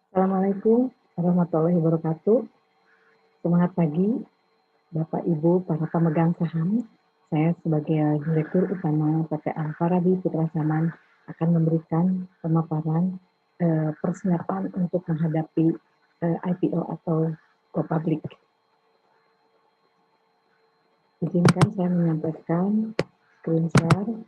Assalamualaikum warahmatullahi wabarakatuh. Semangat pagi, Bapak Ibu para pemegang saham. Saya sebagai Direktur Utama PT Al-Farabi Putra Saman akan memberikan pemaparan persiapan untuk menghadapi IPO atau go public. Izinkan saya menyampaikan screen share.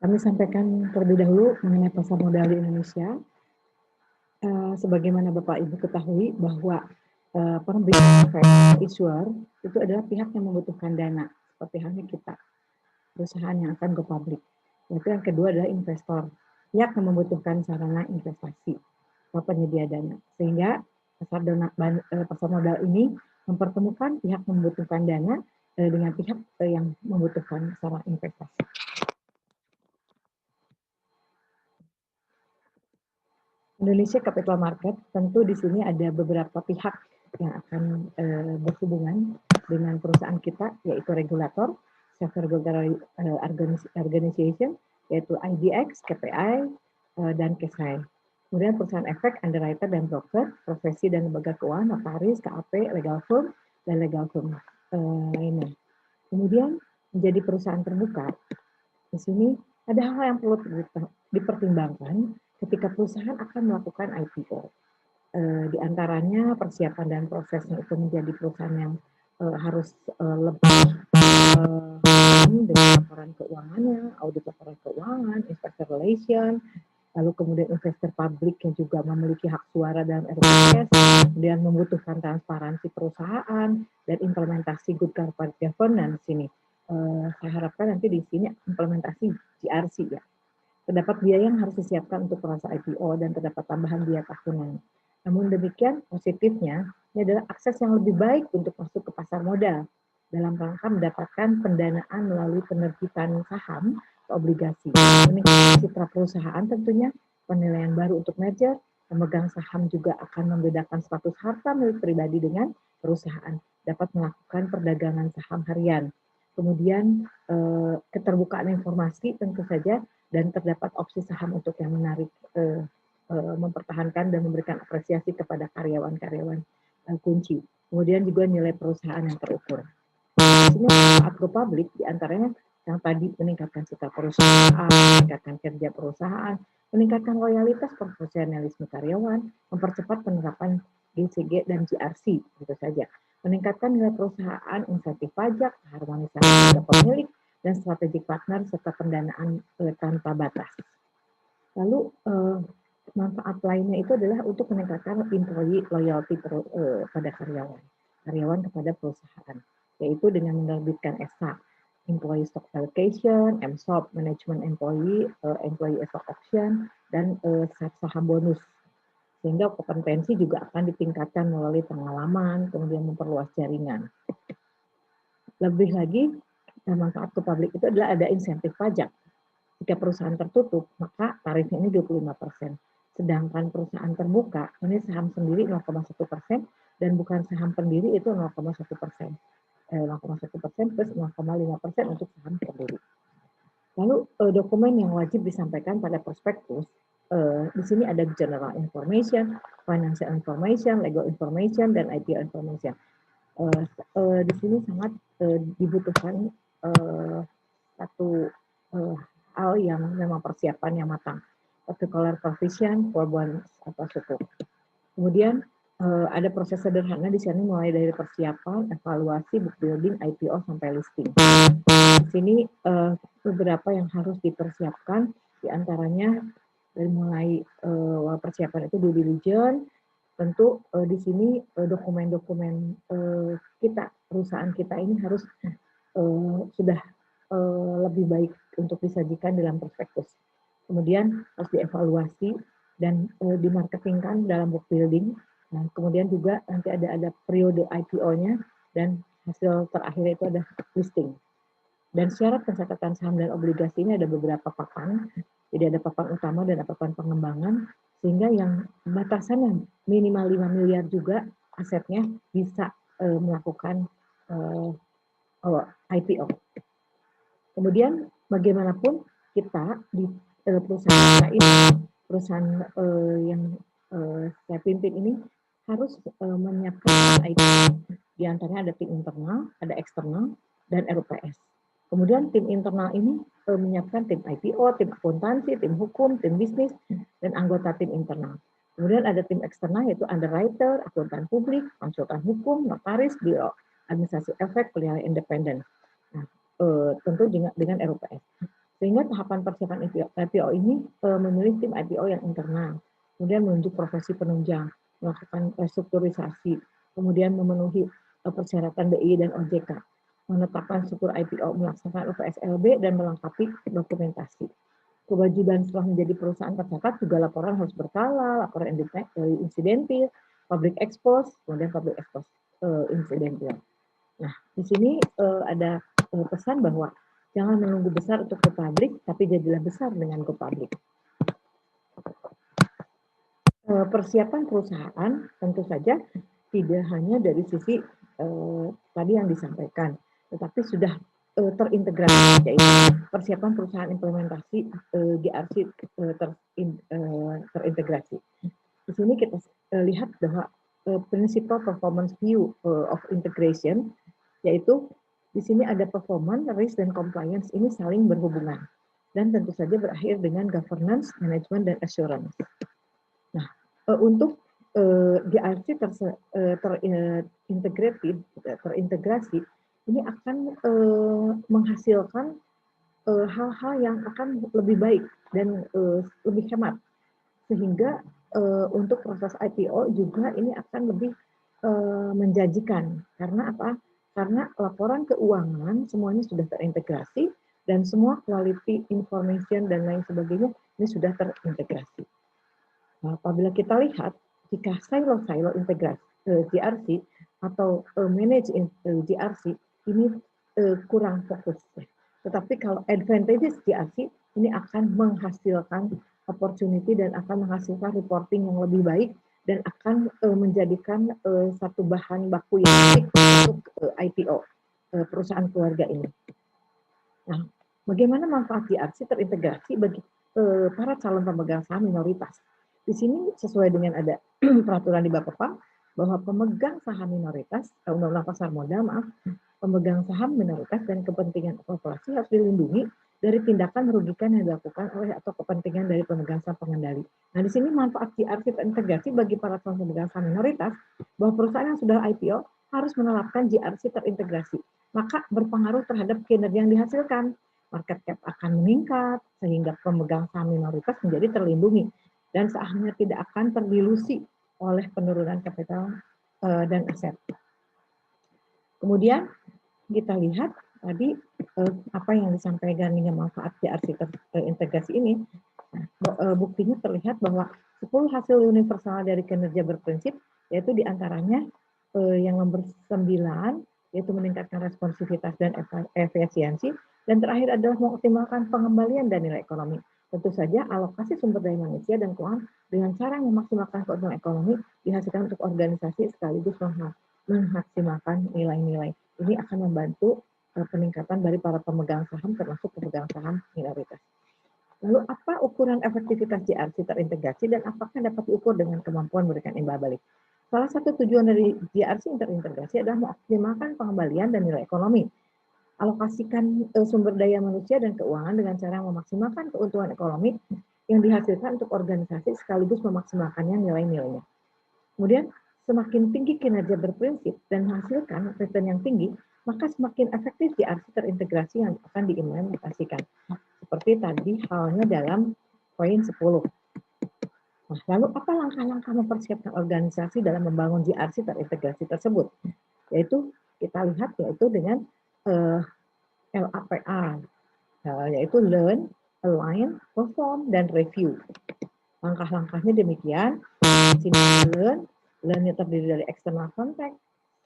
Kami sampaikan terlebih dahulu mengenai pasar modal di Indonesia. Sebagaimana Bapak Ibu ketahui bahwa penerbit issuer itu adalah pihak yang membutuhkan dana, seperti halnya kita, perusahaan yang akan go public. Yaitu yang kedua adalah investor, pihak yang membutuhkan sarana investasi atau penyedia dana. Sehingga pasar modal ini mempertemukan pihak membutuhkan dana dengan pihak yang membutuhkan sarana investasi. Indonesia Capital Market, tentu di sini ada beberapa pihak yang akan berhubungan dengan perusahaan kita, yaitu regulator, self-regulatory organization, yaitu IDX, KPI, dan KESAI. Kemudian perusahaan efek, underwriter dan broker, profesi dan lembaga keuangan, notaris, KAP, legal firm, dan legal firm lainnya. Kemudian menjadi perusahaan terbuka, di sini ada hal yang perlu dipertimbangkan ketika perusahaan akan melakukan IPO. Di antaranya persiapan dan prosesnya itu menjadi perusahaan yang harus lebih dengan laporan keuangannya, audit laporan keuangan, investor relation, lalu kemudian investor publik yang juga memiliki hak suara dalam RPS, kemudian membutuhkan transparansi perusahaan dan implementasi good corporate governance ini. Saya harapkan nanti di sini implementasi GRC ya. Terdapat biaya yang harus disiapkan untuk proses IPO dan terdapat tambahan biaya tahunan. Namun demikian, positifnya ini adalah akses yang lebih baik untuk masuk ke pasar modal dalam rangka mendapatkan pendanaan melalui penerbitan saham atau obligasi. Meningkatkan citra perusahaan tentunya, penilaian baru untuk merger, pemegang saham juga akan membedakan status harta milik pribadi dengan perusahaan, dapat melakukan perdagangan saham harian. Kemudian keterbukaan informasi tentu saja, dan terdapat opsi saham untuk yang menarik, mempertahankan dan memberikan apresiasi kepada karyawan-karyawan kunci. Kemudian juga nilai perusahaan yang terukur. Di sini saat go public diantaranya yang tadi meningkatkan citra perusahaan, meningkatkan kerja perusahaan, meningkatkan loyalitas profesionalisme karyawan, mempercepat penerapan GCG dan GRC, tentu saja. Meningkatkan nilai perusahaan, insentif pajak, harmonisasi harga pemilik, dan strategic partner serta pendanaan tanpa batas. Lalu manfaat lainnya itu adalah untuk meningkatkan employee loyalty pada karyawan kepada perusahaan, yaitu dengan menerbitkan ESA, Employee Stock Allocation, MSOP, Management Employee, Employee Stock Option, dan saham bonus. Sehingga kompetensi juga akan ditingkatkan melalui pengalaman, kemudian memperluas jaringan. Lebih lagi, manfaat ke publik itu adalah ada insentif pajak. Jika perusahaan tertutup, maka tarifnya ini 25%. Sedangkan perusahaan terbuka, ini saham sendiri 0,1% dan bukan saham pendiri itu 0,1%. 0,1% plus 0,5% untuk saham pendiri. Lalu dokumen yang wajib disampaikan pada prospektus, di sini ada general information, financial information, legal information, dan IPO information. Di sini sangat dibutuhkan satu hal yang memang persiapan yang matang, particular provision for bonds atau sukuk. Kemudian ada proses sederhana di sini mulai dari persiapan, evaluasi, book building, IPO sampai listing. Di sini beberapa yang harus dipersiapkan, diantaranya dari mulai persiapan itu due diligence, tentu di sini dokumen-dokumen kita, perusahaan kita ini harus sudah lebih baik untuk disajikan dalam prospektus. Kemudian harus dievaluasi dan dimarketingkan dalam book building. Nah, kemudian juga nanti ada periode IPO-nya dan hasil terakhir itu ada listing. Dan syarat pencatatan saham dan obligasi ini ada beberapa papan. Jadi ada papan utama dan ada papan pengembangan, sehingga yang batasannya minimal 5 miliar juga asetnya bisa melakukan IPO. Kemudian bagaimanapun kita di perusahaan ini, perusahaan yang saya pimpin ini harus menyiapkan IPO. Di antaranya ada tim internal, ada eksternal, dan RUPS. Kemudian tim internal ini menyiapkan tim IPO, tim akuntansi, tim hukum, tim bisnis, dan anggota tim internal. Kemudian ada tim eksternal yaitu underwriter, akuntan publik, konsultan hukum, notaris, biro administrasi efek, pelihara independen. Nah, tentu dengan RUPS. Sehingga tahapan persiapan IPO ini memilih tim IPO yang internal, kemudian menunjuk profesi penunjang, melakukan restrukturisasi, kemudian memenuhi persyaratan BI dan OJK, menetapkan struktur IPO, melaksanakan UPSLB, dan melengkapi dokumentasi. Kewajiban setelah menjadi perusahaan tercatat juga laporan harus berkala, laporan insidentil, public expose, kemudian public expose insidentil. Nah, di sini ada pesan bahwa jangan menunggu besar untuk go public, tapi jadilah besar dengan go public. Persiapan perusahaan tentu saja tidak hanya dari sisi tadi yang disampaikan, tetapi sudah terintegrasi, yaitu persiapan perusahaan implementasi GRC terintegrasi. Di sini kita lihat bahwa principal performance view of integration, yaitu di sini ada performance, risk, dan compliance ini saling berhubungan. Dan tentu saja berakhir dengan governance, management, dan assurance. Nah, untuk GRC terintegrasi, ini akan menghasilkan hal-hal yang akan lebih baik dan lebih hemat. Sehingga untuk proses IPO juga ini akan lebih menjanjikan. Karena apa? Karena laporan keuangan semuanya sudah terintegrasi dan semua quality information dan lain sebagainya ini sudah terintegrasi. Nah, apabila kita lihat jika silo-silo integrasi GRC atau manage GRC ini kurang fokus. Tetapi kalau advantages GRC ini akan menghasilkan opportunity dan akan menghasilkan reporting yang lebih baik dan akan menjadikan satu bahan baku yang baik untuk IPO perusahaan keluarga ini. Nah, bagaimana manfaat GRC terintegrasi bagi para calon pemegang saham minoritas? Di sini sesuai dengan ada peraturan di Bapepam bahwa pemegang saham minoritas, undang-undang pasar modal, pemegang saham minoritas dan kepentingan korporasi harus dilindungi dari tindakan merugikan yang dilakukan oleh atau kepentingan dari pemegang saham pengendali. Nah, di sini manfaat GRC terintegrasi bagi para calon pemegang saham minoritas bahwa perusahaan yang sudah IPO harus menerapkan GRC terintegrasi. Maka berpengaruh terhadap kinerja yang dihasilkan. Market cap akan meningkat sehingga pemegang saham minoritas menjadi terlindungi dan sahamnya tidak akan terdilusi oleh penurunan kapital dan aset. Kemudian kita lihat tadi apa yang disampaikan dengan manfaat GRC terintegrasi ini. Nah, buktinya terlihat bahwa 10 hasil universal dari kinerja berprinsip, yaitu diantaranya yang nomor 9, yaitu meningkatkan responsivitas dan efisiensi, dan terakhir adalah mengoptimalkan pengembalian dan nilai ekonomi. Tentu saja alokasi sumber daya manusia dan keuangan dengan cara memaksimalkan keuntungan ekonomi dihasilkan untuk organisasi sekaligus memaksimalkan nilai-nilai. Ini akan membantu peningkatan dari para pemegang saham termasuk pemegang saham minoritas. Lalu apa ukuran efektivitas GRC terintegrasi dan apakah dapat diukur dengan kemampuan memberikan imbal balik? Salah satu tujuan dari GRC terintegrasi adalah mengoptimalkan pengembalian dan nilai ekonomi. Alokasikan sumber daya manusia dan keuangan dengan cara memaksimalkan keuntungan ekonomi yang dihasilkan untuk organisasi sekaligus memaksimalkannya nilai-nilainya. Kemudian semakin tinggi kinerja berprinsip dan menghasilkan return yang tinggi, maka semakin efektif GRC terintegrasi yang akan diimplementasikan. Seperti tadi halnya dalam poin 10. Nah, lalu apa langkah-langkah mempersiapkan organisasi dalam membangun GRC terintegrasi tersebut? Yaitu kita lihat yaitu dengan LAPA, yaitu Learn, Align, Perform, dan Review. Langkah-langkahnya demikian. Learn yang terdiri dari external context,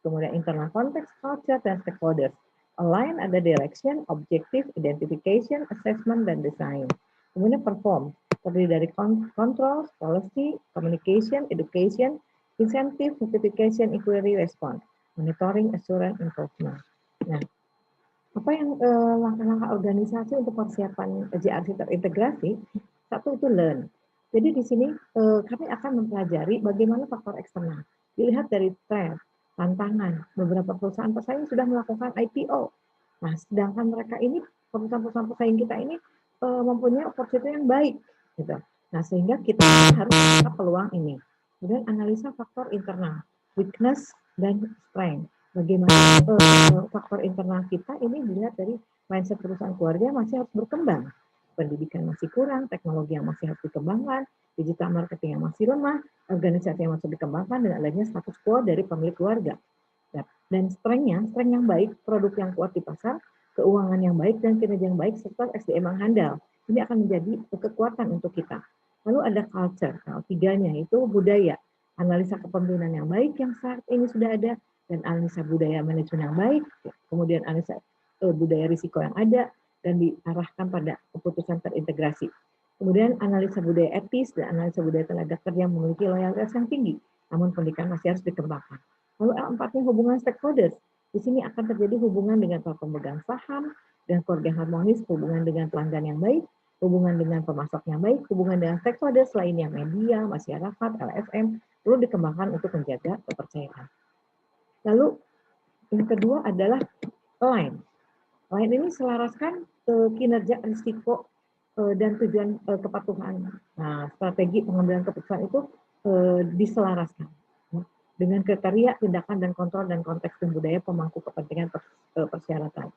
kemudian internal context, culture, dan stakeholders. Align ada direction, objective, identification, assessment, dan design. Kemudian perform, terdiri dari control, policy, communication, education, incentive, notification, inquiry, response. monitoring, assurance, improvement. Nah, apa yang langkah-langkah organisasi untuk persiapan JRC terintegrasi? Satu itu learn. Jadi di sini kami akan mempelajari bagaimana faktor eksternal. Dilihat dari tren, tantangan. Beberapa perusahaan pesaing sudah melakukan IPO. Nah, sedangkan mereka ini, perusahaan-perusahaan pesaing kita ini mempunyai opportunity yang baik. Gitu. Nah, sehingga kita harus menangkap peluang ini. Kemudian analisa faktor internal, weakness dan strength. Bagaimana faktor internal kita ini dilihat dari mindset perusahaan keluarga masih harus berkembang. Pendidikan masih kurang, teknologi yang masih harus dikembangkan, digital marketing yang masih lemah, organisasi yang masih dikembangkan, dan adanya status quo dari pemilik keluarga. Dan strength yang baik, produk yang kuat di pasar, keuangan yang baik, dan kinerja yang baik, serta SDM yang handal. Ini akan menjadi kekuatan untuk kita. Lalu ada culture, nah, tiganya itu budaya, analisa kepemimpinan yang baik yang saat ini sudah ada, dan analisa budaya manajemen yang baik, kemudian analisa budaya risiko yang ada, dan diarahkan pada keputusan terintegrasi. Kemudian analisa budaya etis dan analisa budaya tenaga kerja yang memiliki loyalitas yang tinggi, namun pendidikan masih harus dikembangkan. Lalu L4-nya hubungan stakeholders. Di sini akan terjadi hubungan dengan para pemegang saham, dan keluarga harmonis, hubungan dengan pelanggan yang baik, hubungan dengan pemasok yang baik, hubungan dengan stakeholders lainnya, media, masyarakat, LSM, perlu dikembangkan untuk menjaga kepercayaan. Lalu yang kedua adalah align. Align ini selaraskan kinerja, risiko, dan tujuan kepatuhan. Nah, strategi pengambilan keputusan itu diselaraskan dengan kriteria, tindakan, dan kontrol dan konteks dan budaya pemangku kepentingan persyaratan.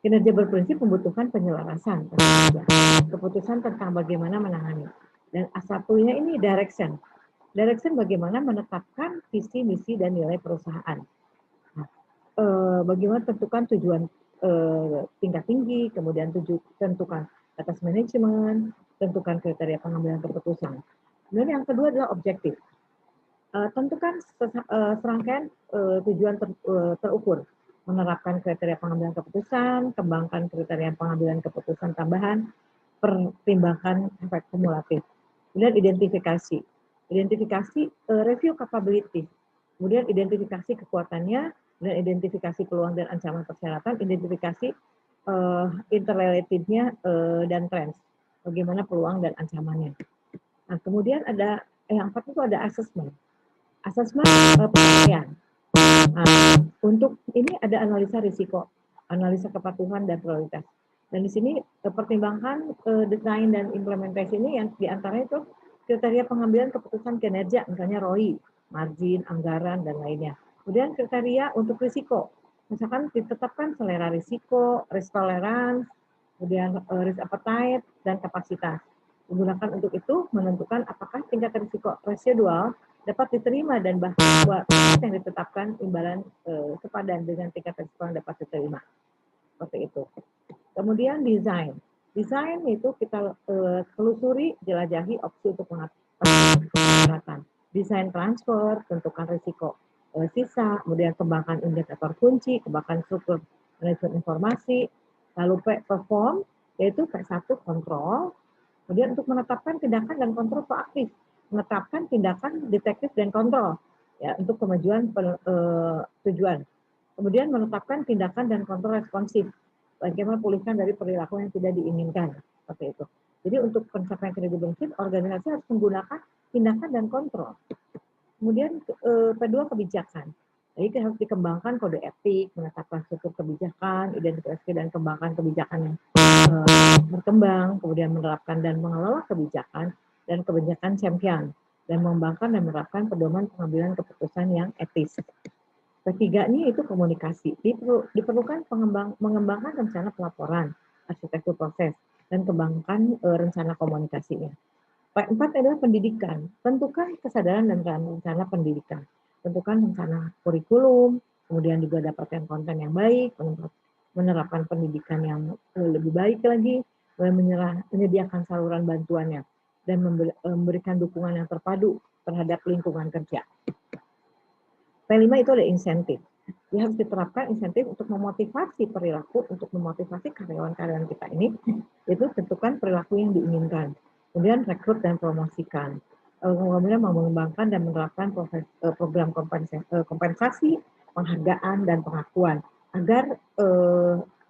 Kinerja berprinsip membutuhkan penyelarasan keputusan tentang bagaimana menangani. Dan A1-nya ini direction. Direction bagaimana menetapkan visi, misi, dan nilai perusahaan. Nah, bagaimana tentukan tujuan tingkat tinggi, kemudian tentukan atas manajemen, tentukan kriteria pengambilan keputusan. Kemudian yang kedua adalah objektif. Tentukan serangkaian tujuan terukur, menerapkan kriteria pengambilan keputusan, kembangkan kriteria pengambilan keputusan tambahan, pertimbangkan efek kumulatif. Kemudian identifikasi, review capability, kemudian identifikasi kekuatannya, dan identifikasi peluang dan ancaman persyaratan, identifikasi interrelatednya dan trends, bagaimana peluang dan ancamannya. Nah, kemudian ada yang keempat itu ada assessment. Asesmen penilaian. Nah, untuk ini ada analisa risiko, analisa kepatuhan dan prioritas. Dan di sini pertimbangkan desain dan implementasi ini yang diantaranya itu kriteria pengambilan keputusan kinerja, misalnya ROI, margin, anggaran, dan lainnya. Kemudian kriteria untuk risiko, misalkan ditetapkan selera risiko, risk tolerance, kemudian risk appetite, dan kapasitas. Digunakan untuk itu menentukan apakah tingkat risiko residual dapat diterima dan bahwa yang ditetapkan imbalan sepadan dengan tingkat risiko yang dapat diterima. Seperti itu. Kemudian desain. Desain itu kita telusuri, jelajahi opsi untuk pengatasi. Desain transfer, tentukan risiko sisa, kemudian kembangkan indikator kunci, kembangkan struktur manajemen informasi, lalu perform, yaitu P1 kontrol, kemudian untuk menetapkan tindakan dan kontrol proaktif, menetapkan tindakan detektif dan kontrol ya untuk kemajuan tujuan. Kemudian menetapkan tindakan dan kontrol responsif, bagaimana pulihkan dari perilaku yang tidak diinginkan, seperti itu. Jadi untuk pencapaian kinerja berprinsip, organisasi harus menggunakan tindakan dan kontrol. Kemudian P2 kebijakan. Jadi harus dikembangkan kode etik, menetapkan struktur kebijakan, identifikasi dan kembangkan kebijakan yang berkembang, kemudian menerapkan dan mengelola kebijakan dan kebijakan champion, dan mengembangkan dan menerapkan pedoman pengambilan keputusan yang etis. Ketiganya itu komunikasi. Diperlukan mengembangkan rencana pelaporan, arsitektur proses, dan kembangkan rencana komunikasinya. P4 adalah pendidikan. Tentukan kesadaran dan rencana pendidikan. Tentukan rencana kurikulum, kemudian juga dapatkan konten yang baik, menerapkan pendidikan yang lebih baik lagi, menyediakan saluran bantuannya, dan memberikan dukungan yang terpadu terhadap lingkungan kerja. P5 itu ada insentif. Ya, harus diterapkan insentif untuk memotivasi perilaku, untuk memotivasi karyawan-karyawan kita ini, itu tentukan perilaku yang diinginkan. Kemudian rekrut dan promosikan. Kemudian mengembangkan dan menerapkan program kompensasi, penghargaan dan pengakuan agar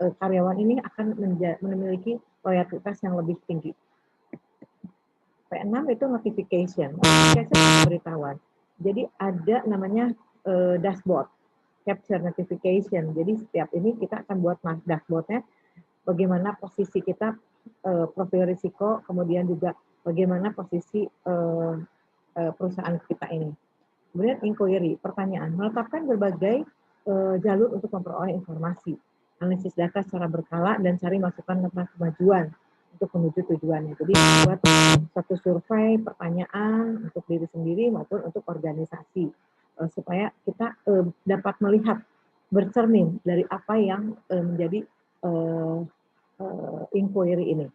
karyawan ini akan memiliki loyalitas yang lebih tinggi. P6 itu notification pemberitahuan. Jadi ada namanya dashboard, capture notification. Jadi setiap ini kita akan buat dashboardnya, bagaimana posisi kita, profil risiko, kemudian juga bagaimana posisi perusahaan kita ini. Kemudian inquiry, pertanyaan, menetapkan berbagai jalur untuk memperoleh informasi, analisis data secara berkala, dan cari masukan tentang kemajuan untuk menuju tujuannya. Jadi buat satu survei, pertanyaan untuk diri sendiri maupun untuk organisasi, supaya kita dapat melihat, bercermin dari apa yang menjadi inquiry ini.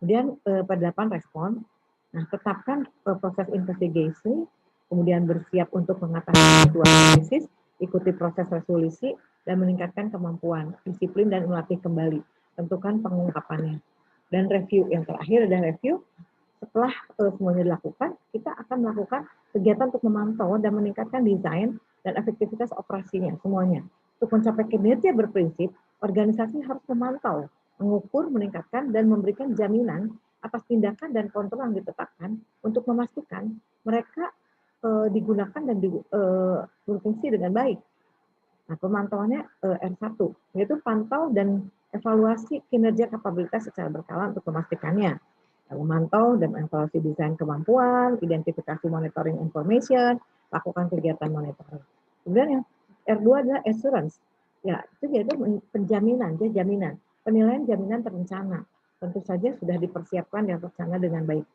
Kemudian pendapat respon, nah tetapkan proses investigasi, kemudian bersiap untuk mengatasi situasi krisis, ikuti proses resolusi, dan meningkatkan kemampuan, disiplin, dan melatih kembali. Tentukan pengungkapannya. Dan review, yang terakhir adalah review. Setelah semuanya dilakukan, kita akan melakukan kegiatan untuk memantau dan meningkatkan desain dan efektivitas operasinya semuanya. Untuk mencapai kinerja berprinsip, organisasi harus memantau, mengukur, meningkatkan, dan memberikan jaminan atas tindakan dan kontrol yang ditetapkan untuk memastikan mereka digunakan dan berfungsi dengan baik. Nah, pemantauannya R1, yaitu pantau dan evaluasi kinerja kapabilitas secara berkala untuk memastikannya. Memantau dan evaluasi desain kemampuan, identifikasi monitoring information, lakukan kegiatan monitoring. Kemudian yang R2 adalah assurance. Ya, itu yaitu penjaminan, jaminan. Penilaian jaminan terencana. Tentu saja sudah dipersiapkan dan terencana dengan baik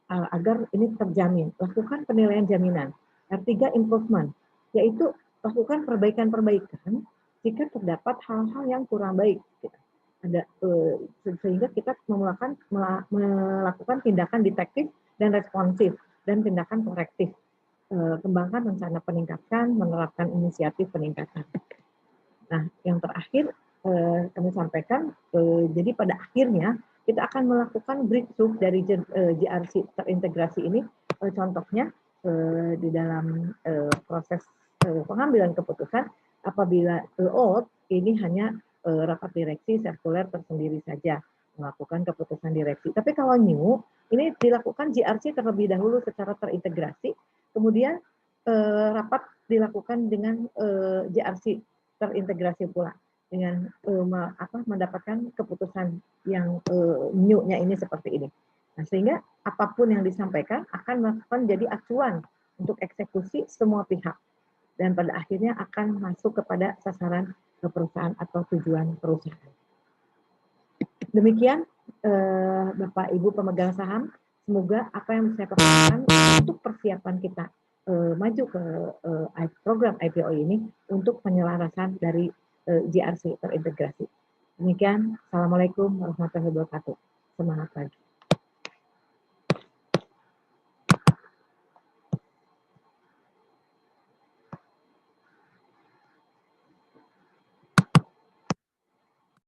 agar ini terjamin. Lakukan penilaian jaminan. R3 improvement, yaitu lakukan perbaikan-perbaikan jika terdapat hal-hal yang kurang baik. Sehingga kita melakukan tindakan detektif dan responsif dan tindakan korektif. Kembangkan rencana peningkatan, menerapkan inisiatif peningkatan. Nah, yang terakhir kami sampaikan, jadi pada akhirnya kita akan melakukan breakthrough dari JRC terintegrasi ini, contohnya di dalam proses pengambilan keputusan apabila old ini hanya rapat direksi sirkuler tersendiri saja melakukan keputusan direksi. Tapi kalau new ini dilakukan JRC terlebih dahulu secara terintegrasi, kemudian rapat dilakukan dengan JRC terintegrasi pula dengan mendapatkan keputusan yang new-nya ini seperti ini. Nah, sehingga apapun yang disampaikan akan menjadi acuan untuk eksekusi semua pihak dan pada akhirnya akan masuk kepada sasaran perusahaan atau tujuan perusahaan. Demikian Bapak Ibu pemegang saham, semoga apa yang saya paparkan untuk persiapan kita maju ke program IPO ini untuk penyelarasan dari JRC terintegrasi. Demikian, Assalamualaikum warahmatullahi wabarakatuh. Semangat pagi.